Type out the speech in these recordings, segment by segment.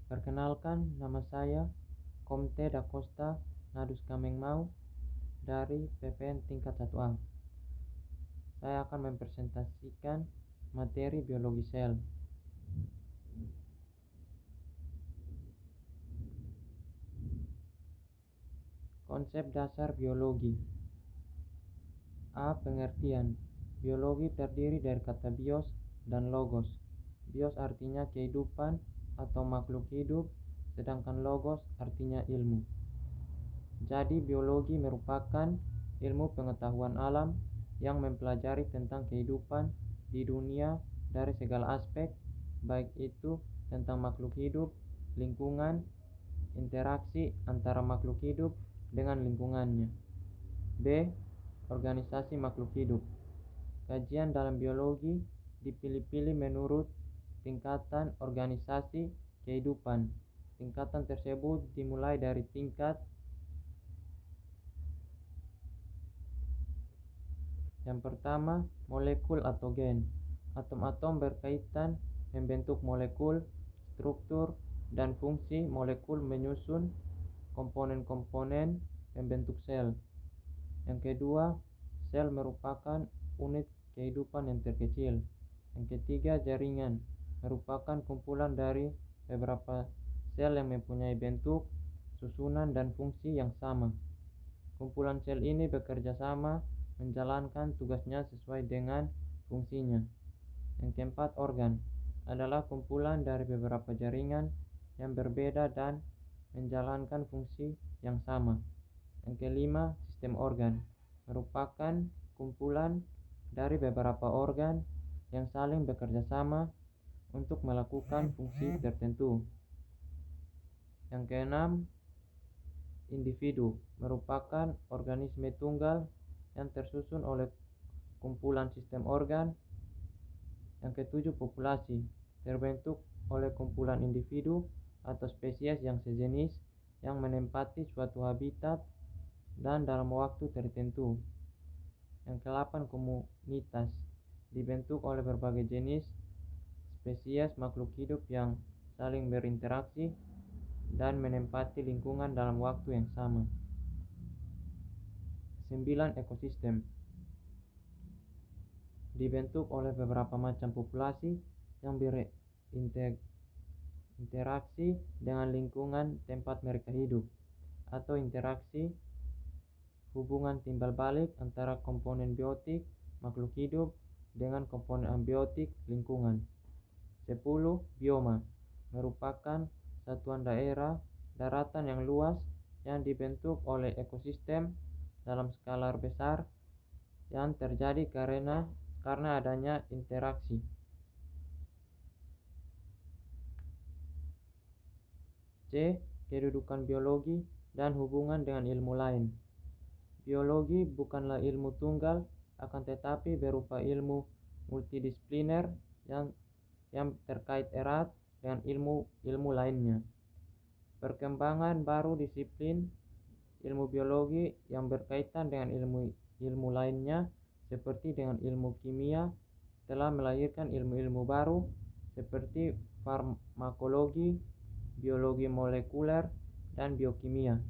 Perkenalkan, nama saya Komte Da Costa Nadus Kamengmau dari PPN tingkat 1A. Saya akan mempresentasikan materi biologi sel. Konsep dasar biologi. A. Pengertian. Biologi terdiri dari kata bios dan logos. Bios artinya kehidupan atau makhluk hidup, sedangkan logos artinya ilmu. Jadi biologi merupakan ilmu pengetahuan alam yang mempelajari tentang kehidupan di dunia dari segala aspek, baik itu tentang makhluk hidup, lingkungan, interaksi antara makhluk hidup dengan lingkungannya. B. Organisasi makhluk hidup. Kajian dalam biologi dipilih-pilih menurut tingkatan organisasi kehidupan. Tingkatan tersebut dimulai dari tingkat yang pertama, molekul atau gen. Atom-atom berkaitan membentuk molekul, struktur, dan fungsi molekul menyusun komponen-komponen membentuk sel. Yang kedua, sel merupakan unit kehidupan yang terkecil. Yang ketiga, jaringan merupakan kumpulan dari beberapa sel yang mempunyai bentuk, susunan, dan fungsi yang sama. Kumpulan sel ini bekerja sama menjalankan tugasnya sesuai dengan fungsinya. Yang keempat, organ adalah kumpulan dari beberapa jaringan yang berbeda dan menjalankan fungsi yang sama. Yang kelima, sistem organ merupakan kumpulan dari beberapa organ yang saling bekerja sama untuk melakukan fungsi tertentu. Yang keenam, individu merupakan organisme tunggal yang tersusun oleh kumpulan sistem organ. Yang ketujuh, populasi terbentuk oleh kumpulan individu atau spesies yang sejenis yang menempati suatu habitat dan dalam waktu tertentu. Yang kedelapan, komunitas dibentuk oleh berbagai jenis spesies makhluk hidup yang saling berinteraksi dan menempati lingkungan dalam waktu yang sama. 9. Ekosistem dibentuk oleh beberapa macam populasi yang berinteraksi dengan lingkungan tempat mereka hidup, atau interaksi hubungan timbal balik antara komponen biotik makhluk hidup dengan komponen abiotik lingkungan. 10. Bioma merupakan satuan daerah daratan yang luas yang dibentuk oleh ekosistem dalam skala besar yang terjadi karena adanya interaksi. C. Kedudukan biologi dan hubungan dengan ilmu lain. Biologi bukanlah ilmu tunggal, akan tetapi berupa ilmu multidisipliner yang terkait erat dengan ilmu lainnya. Perkembangan baru disiplin ilmu biologi yang berkaitan dengan ilmu lainnya seperti dengan ilmu kimia telah melahirkan ilmu-ilmu baru seperti farmakologi, biologi molekuler, dan biokimia.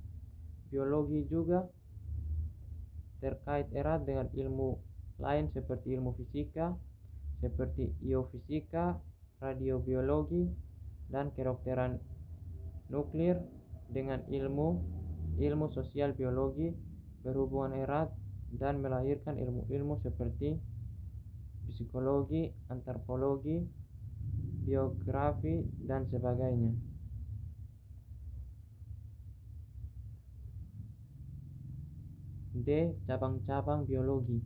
Biologi juga terkait erat dengan ilmu lain seperti ilmu fisika, seperti geofisika, radiobiologi, dan kedokteran nuklir, dengan ilmu sosial biologi berhubungan erat dan melahirkan ilmu-ilmu seperti psikologi, antropologi, biografi, dan sebagainya. D. Cabang-cabang biologi.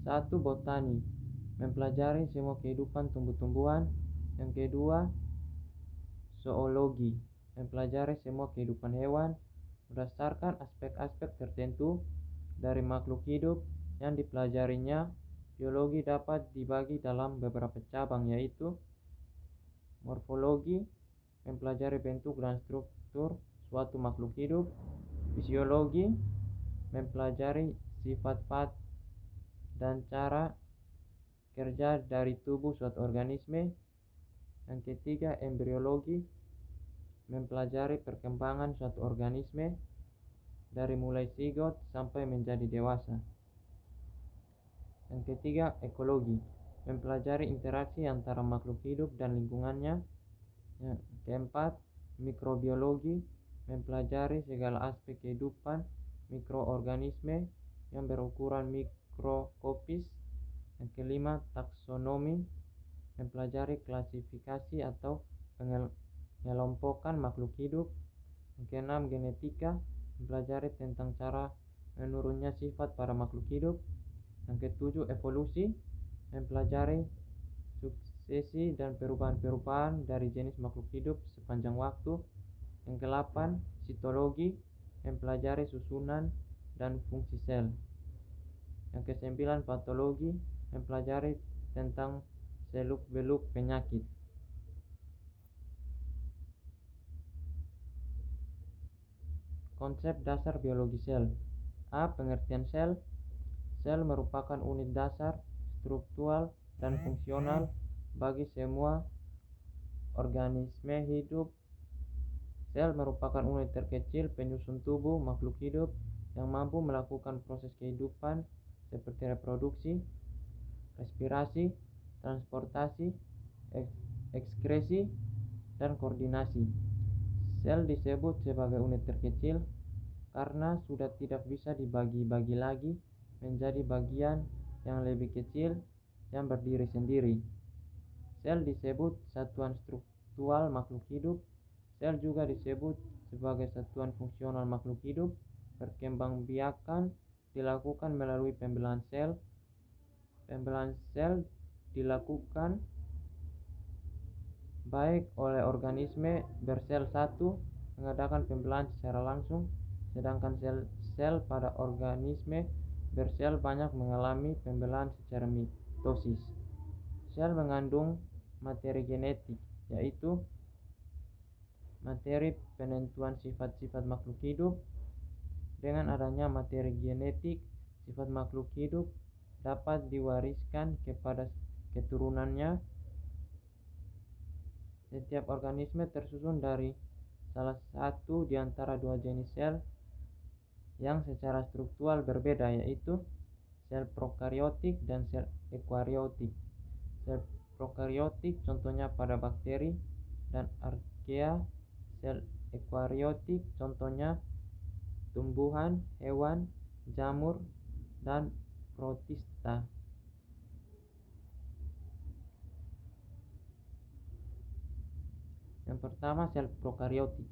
1. Botani mempelajari semua kehidupan tumbuh-tumbuhan. Yang kedua, zoologi mempelajari semua kehidupan hewan. Berdasarkan aspek-aspek tertentu dari makhluk hidup yang dipelajarinya, biologi dapat dibagi dalam beberapa cabang, yaitu morfologi mempelajari bentuk dan struktur suatu makhluk hidup. Fisiologi mempelajari sifat-sifat dan cara kerja dari tubuh suatu organisme. Yang ketiga, embriologi, mempelajari perkembangan suatu organisme dari mulai zigot sampai menjadi dewasa. Yang ketiga, ekologi, mempelajari interaksi antara makhluk hidup dan lingkungannya. Yang keempat, mikrobiologi, mempelajari segala aspek kehidupan mikroorganisme yang berukuran mikroskopis. Yang kelima, taksonomi, mempelajari klasifikasi atau pengelompokan makhluk hidup. Yang keenam, genetika, mempelajari tentang cara menurunnya sifat pada makhluk hidup. Yang ketujuh, evolusi, mempelajari suksesi dan perubahan-perubahan dari jenis makhluk hidup sepanjang waktu. Yang kedelapan, sitologi, mempelajari susunan dan fungsi sel. Yang kesembilan, patologi, mempelajari tentang seluk-beluk penyakit. Konsep dasar biologi sel. A. Pengertian sel. Sel merupakan unit dasar, struktural, dan fungsional bagi semua organisme hidup. Sel merupakan unit terkecil penyusun tubuh makhluk hidup yang mampu melakukan proses kehidupan seperti reproduksi, respirasi, transportasi, ekskresi, dan koordinasi. Sel disebut sebagai unit terkecil karena sudah tidak bisa dibagi-bagi lagi menjadi bagian yang lebih kecil yang berdiri sendiri. Sel disebut satuan struktural makhluk hidup. Sel juga disebut sebagai satuan fungsional makhluk hidup. Perkembangbiakan dilakukan melalui pembelahan sel. Pembelahan sel dilakukan baik oleh organisme bersel satu mengadakan pembelahan secara langsung, sedangkan sel pada organisme bersel banyak mengalami pembelahan secara mitosis. Sel mengandung materi genetik, yaitu materi penentuan sifat-sifat makhluk hidup. Dengan adanya materi genetik, sifat makhluk hidup dapat diwariskan kepada keturunannya. Setiap organisme tersusun dari salah satu di antara dua jenis sel yang secara struktural berbeda, yaitu sel prokariotik dan sel eukariotik. Sel prokariotik contohnya pada bakteri dan archaea. Sel eukariotik contohnya tumbuhan, hewan, jamur, dan protista. Yang pertama, sel prokariotik.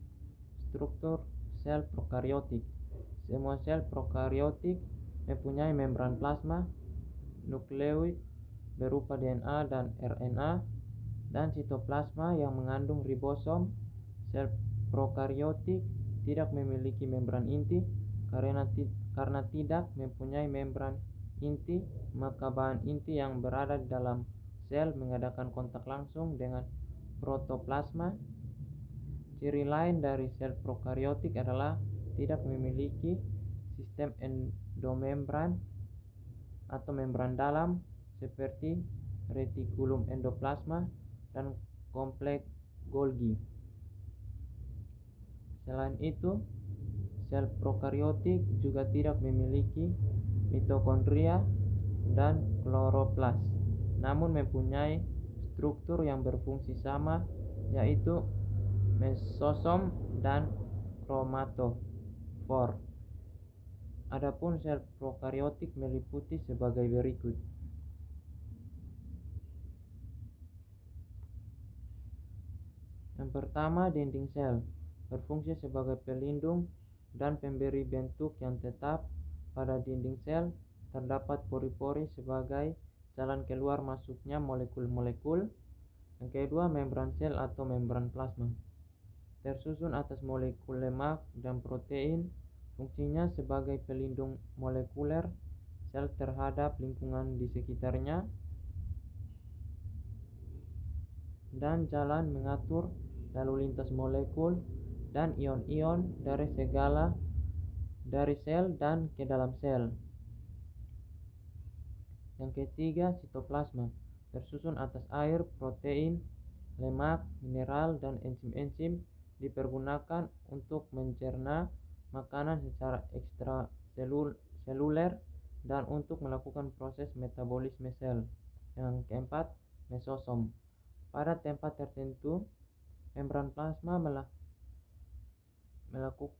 Struktur sel prokariotik. Semua sel prokariotik mempunyai membran plasma, nukleoid berupa DNA dan RNA, dan sitoplasma yang mengandung ribosom. Sel prokariotik tidak memiliki membran inti. Karena tidak mempunyai membran inti, maka bahan inti yang berada di dalam sel mengadakan kontak langsung dengan protoplasma. Ciri lain dari sel prokariotik adalah tidak memiliki sistem endomembran atau membran dalam seperti retikulum endoplasma dan kompleks Golgi. Selain itu, sel prokariotik juga tidak memiliki mitokondria dan kloroplas, namun mempunyai struktur yang berfungsi sama, yaitu mesosom dan kromatofor. Adapun sel prokariotik meliputi sebagai berikut. Yang pertama, dinding sel berfungsi sebagai pelindung dan pemberi bentuk yang tetap. Pada dinding sel terdapat pori-pori sebagai jalan keluar masuknya molekul-molekul. Yang kedua, membran sel atau membran plasma tersusun atas molekul lemak dan protein. Fungsinya sebagai pelindung molekuler sel terhadap lingkungan di sekitarnya dan jalan mengatur lalu lintas molekul dan ion-ion dari sel dan ke dalam sel. Yang ketiga, sitoplasma tersusun atas air, protein, lemak, mineral, dan enzim-enzim dipergunakan untuk mencerna makanan secara ekstraseluler dan untuk melakukan proses metabolisme sel. Yang keempat, mesosom. Pada tempat tertentu, membran plasma melakukan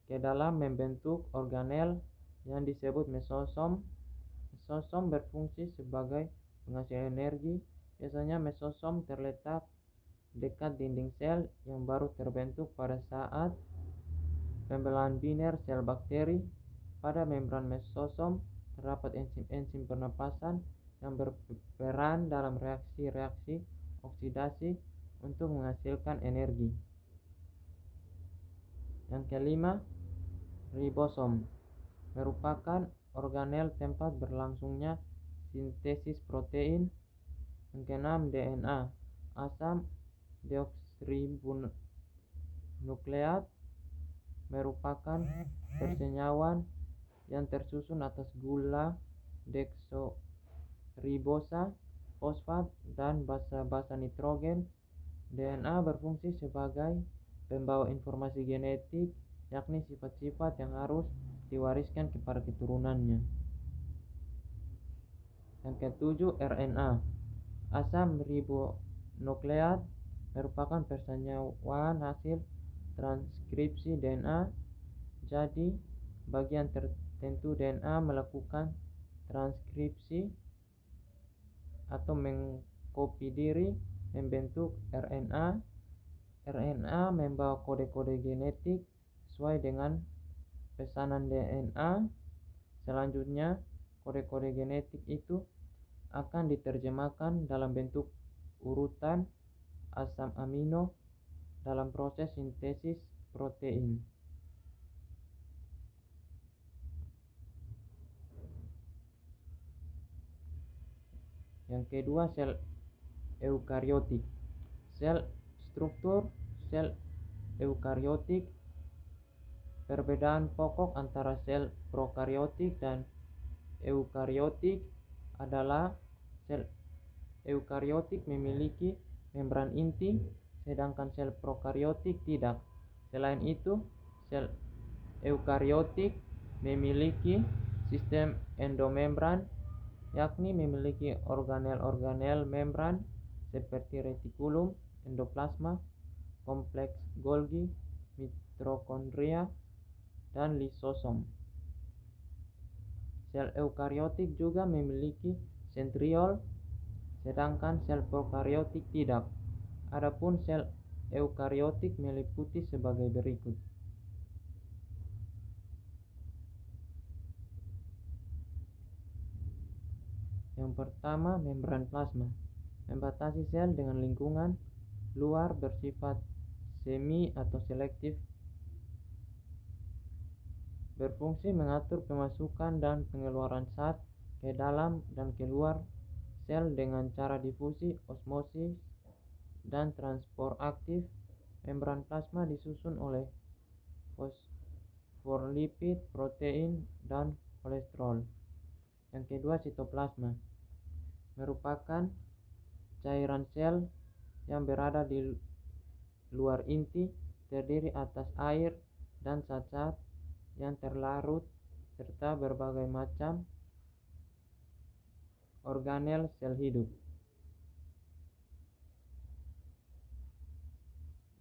ke dalam membentuk organel yang disebut mesosom. Mesosom berfungsi sebagai penghasil energi. Biasanya mesosom terletak dekat dinding sel yang baru terbentuk pada saat pembelahan biner sel bakteri. Pada membran mesosom terdapat enzim-enzim pernapasan yang berperan dalam reaksi-reaksi oksidasi untuk menghasilkan energi. Yang kelima, ribosom merupakan organel tempat berlangsungnya sintesis protein. Yang keenam, DNA, asam deoksiribonukleat, merupakan persenyawan yang tersusun atas gula deoksiribosa, fosfat, dan basa-basa nitrogen. DNA berfungsi sebagai pembawa informasi genetik, yakni sifat-sifat yang harus diwariskan kepada keturunannya. Yang ketujuh, RNA, asam ribonukleat, merupakan persenyawan hasil transkripsi DNA. Jadi, bagian tertentu DNA melakukan transkripsi atau mengkopi diri membentuk RNA. RNA membawa kode-kode genetik sesuai dengan pesanan DNA. Selanjutnya, kode-kode genetik itu akan diterjemahkan dalam bentuk urutan asam amino dalam proses sintesis protein. Yang kedua, sel eukariotik. Struktur sel eukariotik. Perbedaan pokok antara sel prokariotik dan eukariotik adalah sel eukariotik memiliki membran inti, sedangkan sel prokariotik tidak. Selain itu, sel eukariotik memiliki sistem endomembran, yakni memiliki organel-organel membran seperti retikulum, endoplasma, kompleks Golgi, mitokondria, dan lisosom. Sel eukariotik juga memiliki sentriol, sedangkan sel prokariotik tidak. Adapun sel eukariotik meliputi sebagai berikut. Yang pertama, membran plasma membatasi sel dengan lingkungan luar, bersifat semi atau selektif, berfungsi mengatur pemasukan dan pengeluaran zat ke dalam dan keluar sel dengan cara difusi, osmosis, dan transport aktif. Membran plasma disusun oleh fosfolipid, protein, dan kolesterol. Yang kedua, sitoplasma merupakan cairan sel yang berada di luar inti, terdiri atas air dan zat-zat yang terlarut serta berbagai macam organel sel hidup.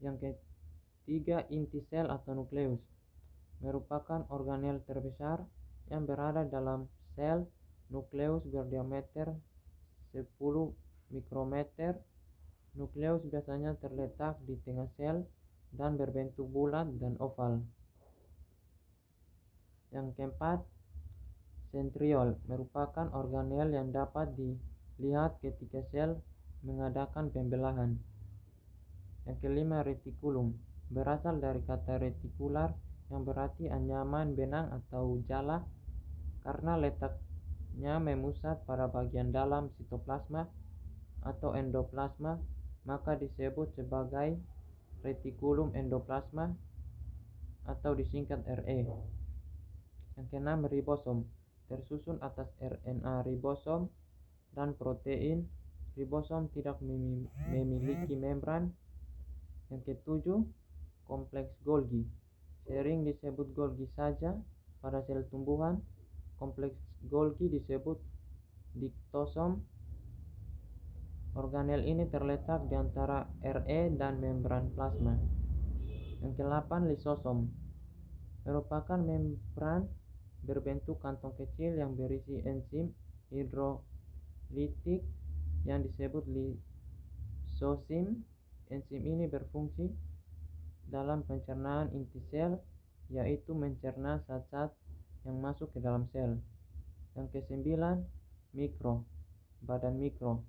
Yang ketiga, inti sel atau nukleus merupakan organel terbesar yang berada dalam sel. Nukleus berdiameter 10 mikrometer. Nukleus biasanya terletak di tengah sel dan berbentuk bulat dan oval. Yang keempat, sentriol merupakan organel yang dapat dilihat ketika sel mengadakan pembelahan. Yang kelima, retikulum berasal dari kata retikular yang berarti anyaman benang atau jala. Karena letaknya memusat pada bagian dalam sitoplasma atau endoplasma, maka disebut sebagai retikulum endoplasma atau disingkat RE. Yang keenam, ribosom tersusun atas RNA ribosom dan protein. Ribosom tidak memiliki membran. Yang ketujuh, kompleks Golgi. Sering disebut Golgi saja pada sel tumbuhan. Kompleks Golgi disebut diktosom. Organel ini terletak di antara RE dan membran plasma. Yang ke-8, lisosom. Merupakan membran berbentuk kantong kecil yang berisi enzim hidrolitik yang disebut lisosim. Enzim ini berfungsi dalam pencernaan inti sel, yaitu mencerna zat-zat yang masuk ke dalam sel. Yang ke-9, mikro. Badan mikro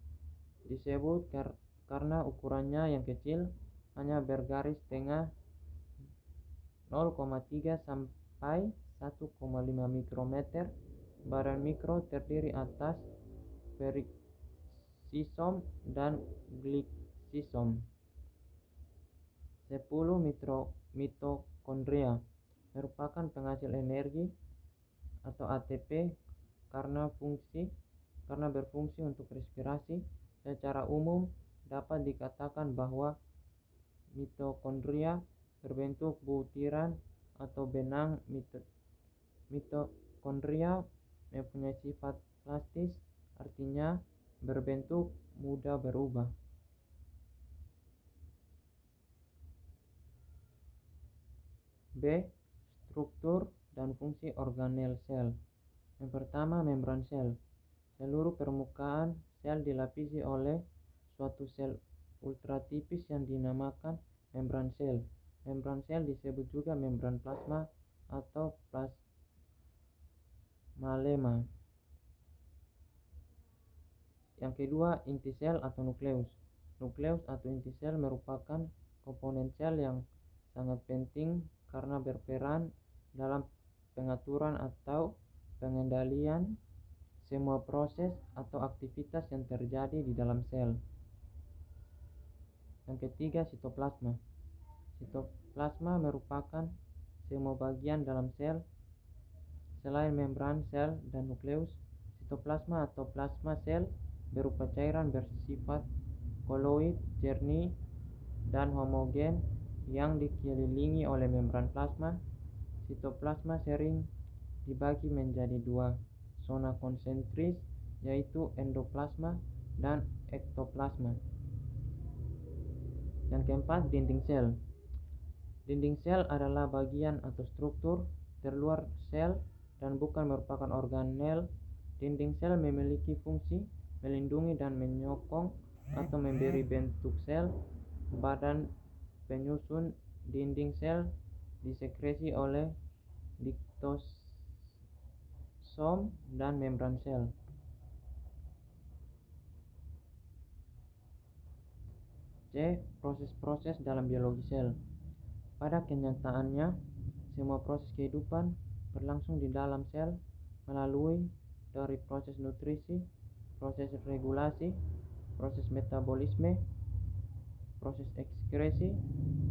disebut karena ukurannya yang kecil, hanya bergaris tengah 0,3 sampai 1,5 mikrometer. Badan mikro terdiri atas periksisom dan gliksisom. 10. Mitokondria merupakan penghasil energi atau ATP karena berfungsi untuk respirasi. Secara umum dapat dikatakan bahwa mitokondria berbentuk butiran atau benang. Mitokondria mempunyai sifat plastis, artinya berbentuk mudah berubah. B. Struktur dan fungsi organel sel. Yang pertama, membran sel. Seluruh permukaan sel dilapisi oleh suatu sel ultratipis yang dinamakan membran sel. Membran sel disebut juga membran plasma atau plasmalema. Yang kedua, inti sel atau nukleus. Nukleus atau inti sel merupakan komponen sel yang sangat penting karena berperan dalam pengaturan atau pengendalian semua proses atau aktivitas yang terjadi di dalam sel. Yang ketiga, sitoplasma. Sitoplasma merupakan semua bagian dalam sel. Selain membran sel dan nukleus, sitoplasma atau plasma sel berupa cairan bersifat koloid, jernih, dan homogen yang dikelilingi oleh membran plasma. Sitoplasma sering dibagi menjadi dua zona konsentris, yaitu endoplasma dan ektoplasma. Yang keempat, dinding sel. Dinding sel adalah bagian atau struktur terluar sel dan bukan merupakan organel. Dinding sel memiliki fungsi melindungi dan menyokong atau memberi bentuk sel. Badan penyusun dinding sel disekresi oleh diktosom dan membran sel. C. Proses-proses dalam biologi sel. Pada kenyataannya, semua proses kehidupan berlangsung di dalam sel melalui dari proses nutrisi, proses regulasi, proses metabolisme, proses ekskresi,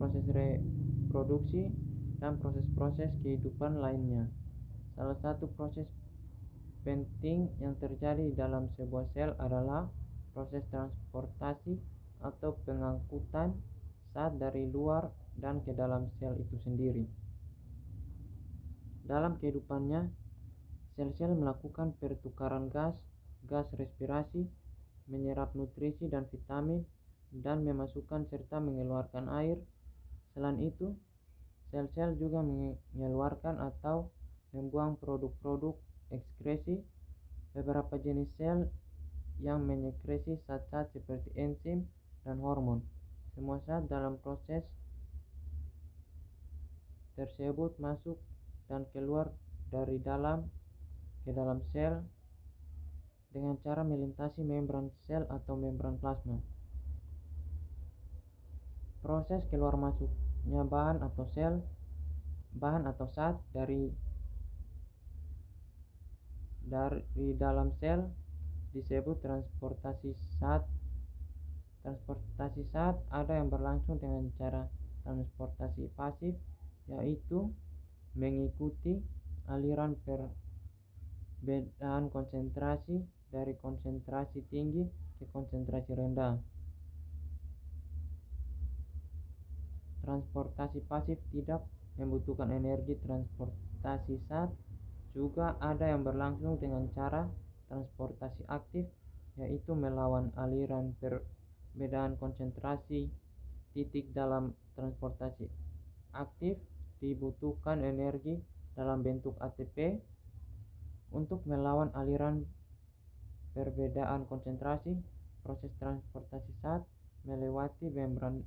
proses reproduksi, dan proses-proses kehidupan lainnya. Salah satu proses penting yang terjadi dalam sebuah sel adalah proses transportasi atau pengangkutan zat dari luar dan ke dalam sel itu sendiri. Dalam kehidupannya, sel-sel melakukan pertukaran gas respirasi, menyerap nutrisi dan vitamin, dan memasukkan serta mengeluarkan air. Selain itu, sel-sel juga mengeluarkan atau membuang produk-produk ekskresi. Beberapa jenis sel yang menyekresi zat-zat seperti enzim dan hormon. Semua zat dalam proses tersebut masuk dan keluar dari dalam ke dalam sel dengan cara melintasi membran sel atau membran plasma. Proses keluar masuknya bahan atau zat dari dalam sel disebut transportasi zat. Transportasi zat ada yang berlangsung dengan cara transportasi pasif, yaitu mengikuti aliran perbedaan konsentrasi dari konsentrasi tinggi ke konsentrasi rendah. Transportasi pasif tidak membutuhkan energi transportasi zat. Juga ada yang berlangsung dengan cara transportasi aktif, yaitu melawan aliran perbedaan konsentrasi titik. Dalam transportasi aktif dibutuhkan energi dalam bentuk ATP. Untuk melawan aliran perbedaan konsentrasi, proses transportasi zat melewati membran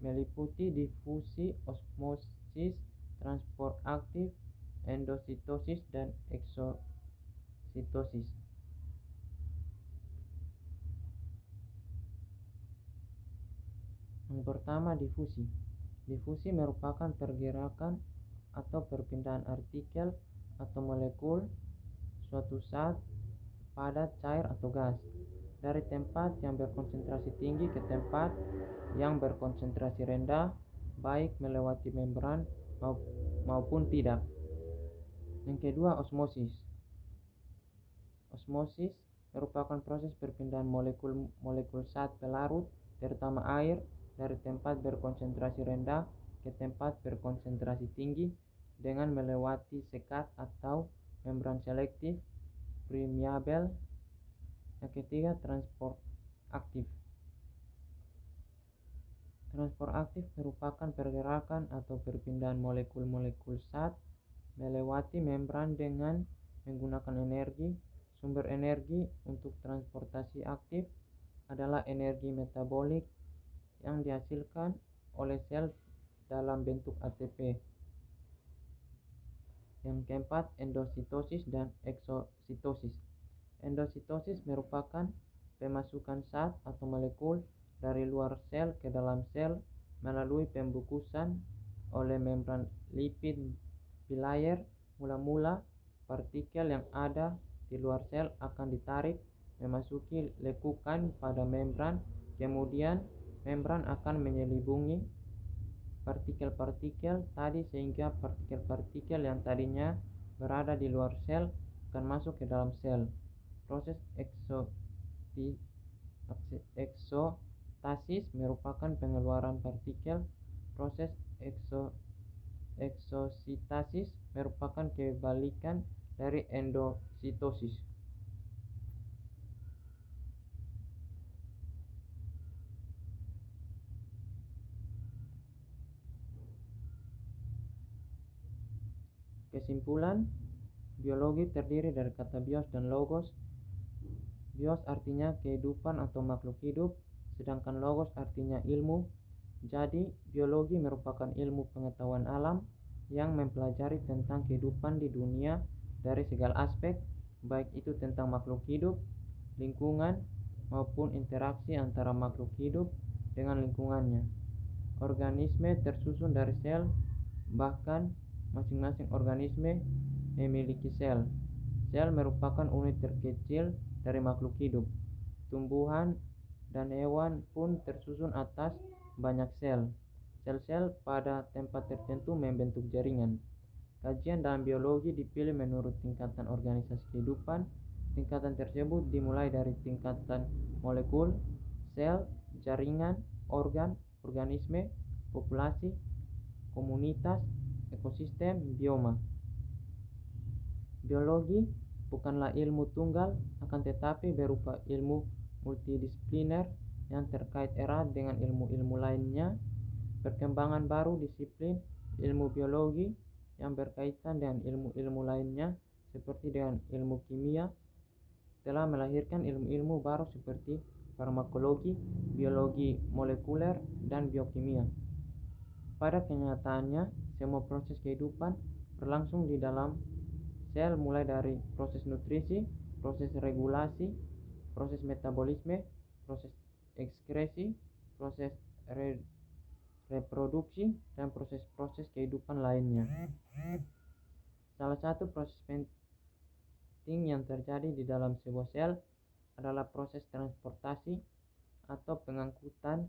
meliputi difusi, osmosis, transport aktif, endositosis, dan eksositosis. Yang pertama, difusi. Difusi merupakan pergerakan atau perpindahan artikel atau molekul suatu zat, padat, cair, atau gas dari tempat yang berkonsentrasi tinggi ke tempat yang berkonsentrasi rendah, baik melewati membran maupun tidak. Yang kedua, osmosis. Osmosis merupakan proses perpindahan molekul zat pelarut, terutama air, dari tempat berkonsentrasi rendah ke tempat berkonsentrasi tinggi dengan melewati sekat atau membran selektif permeabel. Yang ketiga, transport aktif. Transport aktif merupakan pergerakan atau perpindahan molekul-molekul zat melewati membran dengan menggunakan energi. Sumber energi untuk transportasi aktif adalah energi metabolik yang dihasilkan oleh sel dalam bentuk ATP. Yang keempat, endositosis dan eksositosis. Endositosis merupakan pemasukan zat atau molekul dari luar sel ke dalam sel melalui pembungkusan oleh membran lipid bilayer. Mula-mula partikel yang ada di luar sel akan ditarik memasuki lekukan pada membran, kemudian membran akan menyelubungi partikel-partikel tadi sehingga partikel-partikel yang tadinya berada di luar sel akan masuk ke dalam sel. Proses eksostasis merupakan pengeluaran partikel. Proses eksositasis merupakan kebalikan dari endositosis. Kesimpulan, biologi terdiri dari kata bios dan logos. Bios artinya kehidupan atau makhluk hidup, sedangkan logos artinya ilmu. Jadi, biologi merupakan ilmu pengetahuan alam yang mempelajari tentang kehidupan di dunia dari segala aspek, baik itu tentang makhluk hidup, lingkungan, maupun interaksi antara makhluk hidup dengan lingkungannya. Organisme tersusun dari sel, bahkan masing-masing organisme memiliki sel. Sel merupakan unit terkecil dari makhluk hidup. Tumbuhan dan hewan pun tersusun atas banyak sel. Sel-sel pada tempat tertentu membentuk jaringan. Kajian dalam biologi dipilih menurut tingkatan organisasi kehidupan. Tingkatan tersebut dimulai dari tingkatan molekul, sel, jaringan, organ, organisme, populasi, komunitas, ekosistem, bioma. Biologi bukanlah ilmu tunggal, akan tetapi berupa ilmu multidisipliner yang terkait erat dengan ilmu-ilmu lainnya. Perkembangan baru disiplin ilmu biologi yang berkaitan dengan ilmu-ilmu lainnya seperti dengan ilmu kimia telah melahirkan ilmu-ilmu baru seperti farmakologi, biologi molekuler, dan biokimia. Pada kenyataannya, semua proses kehidupan berlangsung di dalam sel, mulai dari proses nutrisi, proses regulasi, proses metabolisme, proses ekskresi, proses reproduksi, dan proses-proses kehidupan lainnya. Salah satu proses penting yang terjadi di dalam sebuah sel adalah proses transportasi atau pengangkutan